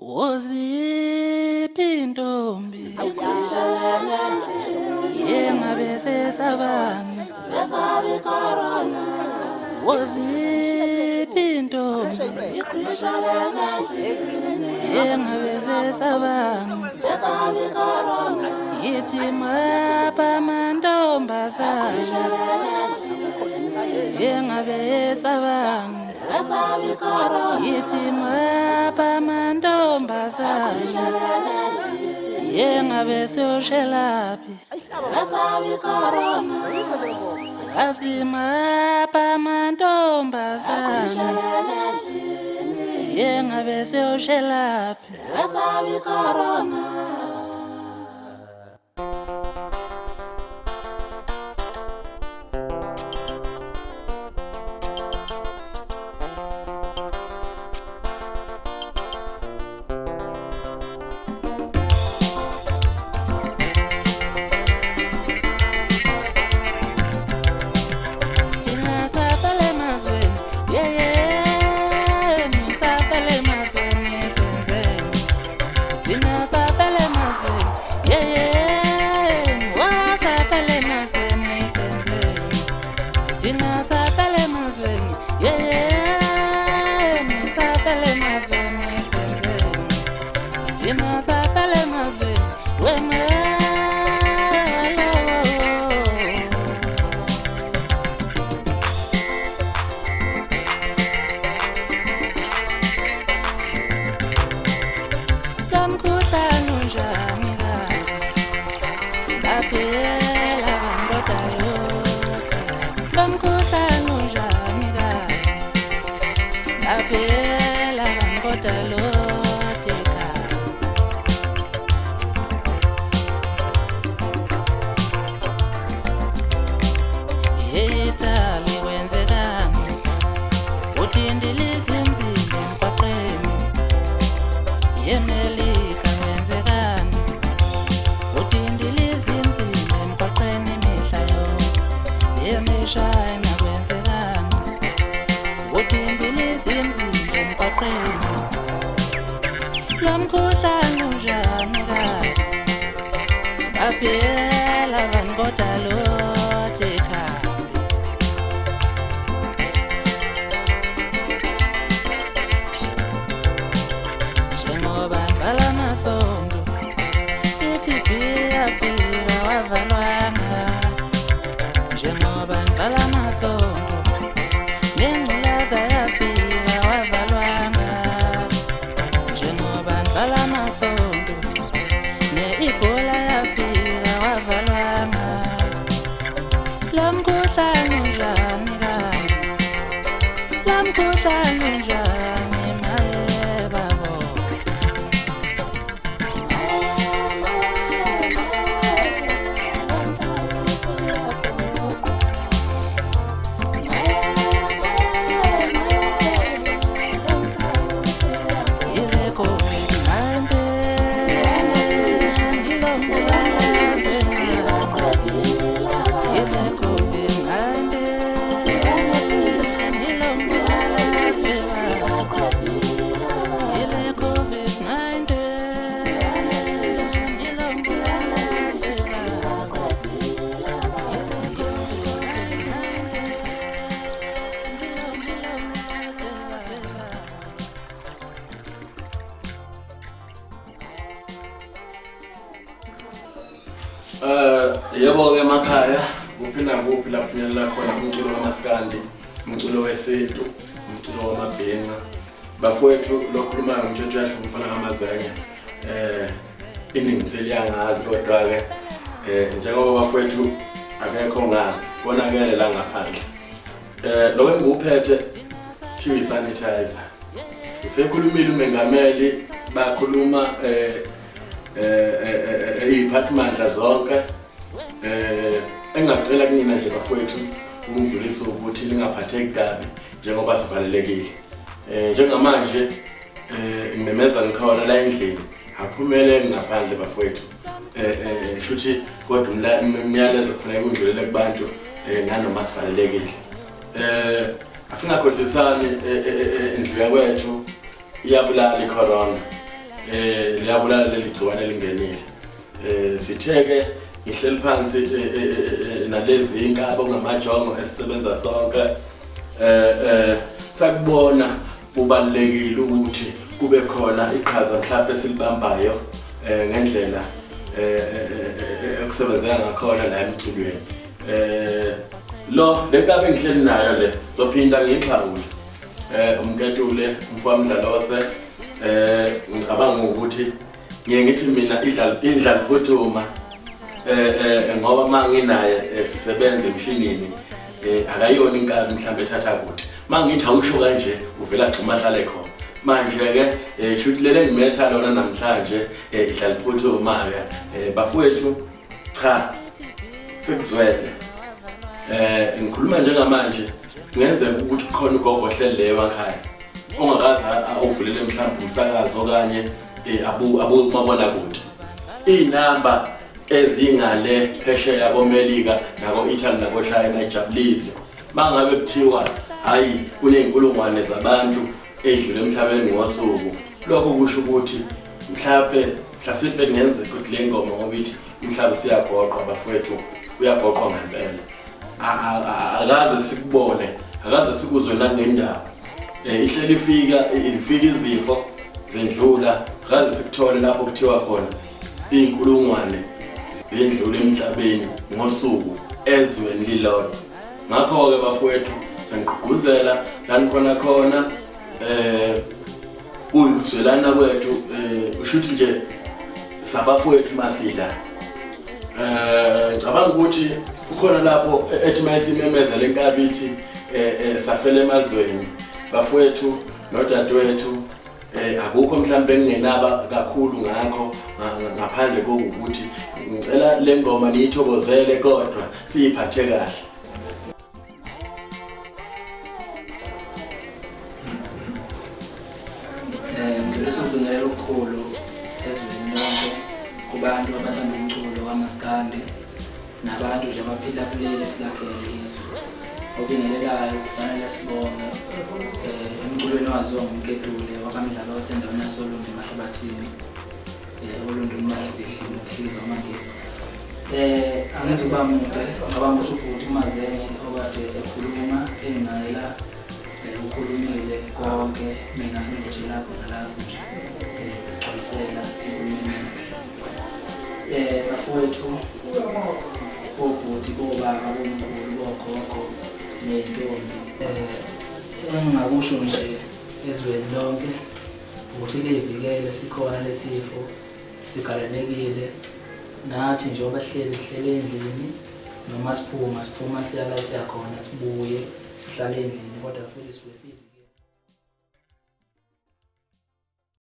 Woziphi intombi yengabe sesabanga Sesabi corona, woziphi intombi yengabe sesabanga sesabi corona, yithi mapha amantombazana yengabe sesabanga sesabi corona, yithi mapha amantombazana yengabe siyoshelaphi sesabi corona, asimapha amantombazana yengabe siyoshelaphi sesabi corona. Yebo-ke emakhaya kuphi nakuphi la kufinyelela khona umculo wamaskandi, umculo wesintu, umculo wamabhinqa. Bafowethu lokhulumayo umthetho yasho umfana kaMazenge. Iningi seliyangazi kodwa-ke njengoba bafowethu akekho ngazi bonakele la ngaphandle. Lo enguphethe thiwi sanitizer. Usekhulumile umengameli bakhuluma iphathimandla zonke engacela kunina nje bafowethu ukudlulisa ukuthi lingaphatheki kabi njengoba sivalelekile. Njengamanje ngimemeza ngikhona la endlini aphumele ngaphandle bafowethu. Shuthi kodwa umyalezo kufanele udlulele kubantu nanoma sivalelekile. Asingakhohlisani indlu yakwethu iyabulala icorona. liyabulala leli gciwane elingenile. Sitheke ngihleli phansi nalezi inkaba ngamajongo esisebenza sonke sakubona kubalekile ukuthi kube khona iqhaza mhlawumbe silibambayo ngendlela ekusebenzeka ngakhona la emculweni. Le nkaba engihleli nayo le zophinda ngiyiphawule umketule mfowamdlalose ngicabanga ukuthi ngithi mina idlala phuthuma ngoba manginaye sisebenza emshinini akayona inkabi mhlambe ethatha kude mangithi awusho kanje uvela gxuma hlale khona manje ke shoot lele ngimetha lona namhlanje idlala phuthuma ke bafowethu cha sekuzwele ngikhuluma njengamanje ngenzeka ukuthi khona ugogo ohlele emakhaya ongakazi awuvulele mhlawumbe umsakazo okanye abu mabona kude inamba ezingale phesheya koMelika nako Italy nako China ejabulisi mangabe kuthiwa hayi kuneyinkulungwane zabantu edlule emhlabeni ngosuku lokho kusho ukuthi mhlawumbe ngenzeka ukuthi le ngoma ngoba ithi umhlaba siyagoqwa bafowethu uyagoqwa ngempela akaze sikubone akaze sikuzwe nangendaba ihleli ifika izifo zendlula akaze sikuthole lapho kuthiwa khona inkulungwane zindlula emhlabeni ngosuku ezweni lilodwa. Ngakho ke bafowethu sengigqugquzela lani khona ukuzwelana kwethu ushuthi nje sabafowethu masidla cabanga ukuthi ukhona lapho ethi mayisimemeza lenkabi ithi safele emazweni bafowethu nodadewethu akukho mhlambe engingenaba kakhulu ngakho ngaphandle kokuthi ngicela le ngoma niyithokozele kodwa siyiphathe kahle. Ngilesibingelela ukukhulu ezweni lonke kubantu abathanda umculo kaMaskandi nabantu nje abaphila kuleli silakhele izwe. Obingelelayo kufanele sibonge emculweni waziwa ngumketule wakamdlalo wasendaweni yasoLundu eMahlabathini uLundu uMahlihlile ukuhliza amagesi. Angizoba mude ngoba ngisho ukuthi uMazenge okade ekhuluma enginayela ukhulumile konke mina sengizothi lapho nalapho nje ugcwalisela enkulumeni. Bafowethu obhuti bobaba bomkhulu bogogo nentombi engingakusho nje ezweni lonke ukuthi livikele sikhona lesifo sigalelekile nathi nje obahleli endlini noma siphuma siyala siyakhona sibuye sihlale endlini kodwa futhi sibe